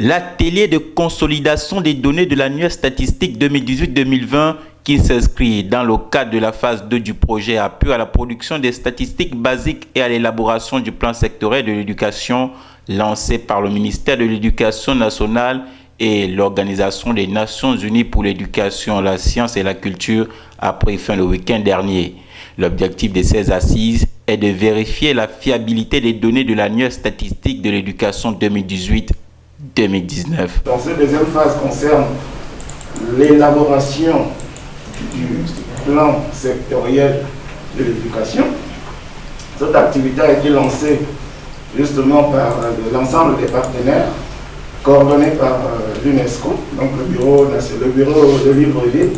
L'atelier de consolidation des données de l'annuaire statistique 2018-2020 qui s'inscrit dans le cadre de la phase 2 du projet appui à la production des statistiques basiques et à l'élaboration du plan sectoriel de l'éducation lancé par le ministère de l'Éducation nationale et l'Organisation des Nations Unies pour l'éducation, la science et la culture a pris fin le week-end dernier. L'objectif de ces assises est de vérifier la fiabilité des données de l'annuaire statistique de l'éducation 2018-2019. Donc cette deuxième phase concerne l'élaboration du plan sectoriel de l'éducation. Cette activité a été lancée justement par l'ensemble des partenaires, coordonnée par l'UNESCO, donc le bureau de Libreville,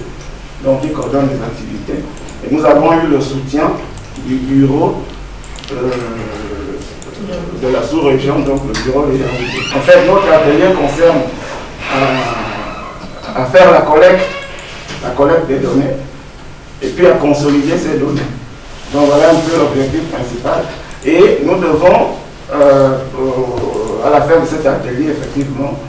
donc qui coordonne les activités. Et nous avons eu le soutien du bureau de la sous-région, donc le bureau de Libreville. En fait, notre atelier concerne à faire la collecte des données et puis à consolider ces données. Donc voilà un peu l'objectif principal. Et nous devons, à la fin de cet atelier, effectivement,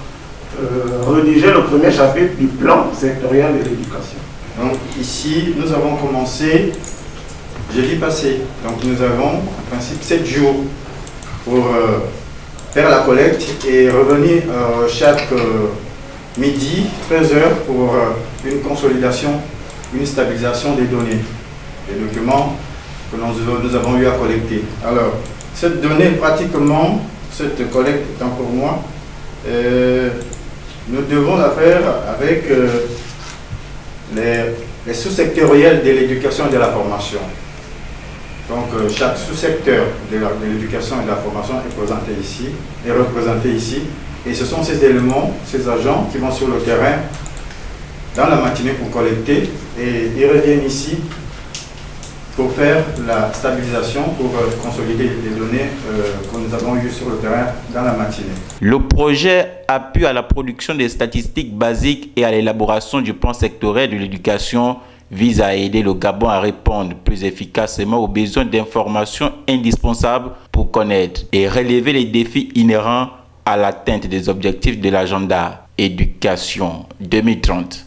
rédiger le premier chapitre du plan sectoriel de l'éducation. Donc ici, nous avons commencé jeudi passé. Donc nous avons en principe 7 jours pour faire la collecte et revenir chaque midi, 13h pour une consolidation, une stabilisation des données, des documents que nous avons eu à collecter. Alors, cette donnée, pratiquement, cette collecte étant pour moi, nous devons la faire avec les sous-sectoriels de l'éducation et de la formation. Donc, chaque sous-secteur de l'éducation et de la formation est représenté ici. Et ce sont ces éléments, ces agents qui vont sur le terrain dans la matinée pour collecter et ils reviennent ici pour faire la stabilisation, pour consolider les données que nous avons eues sur le terrain dans la matinée. Le projet appuie à la production des statistiques basiques et à l'élaboration du plan sectoriel de l'éducation vise à aider le Gabon à répondre plus efficacement aux besoins d'informations indispensables pour connaître et relever les défis inhérents à l'atteinte des objectifs de l'agenda éducation 2030.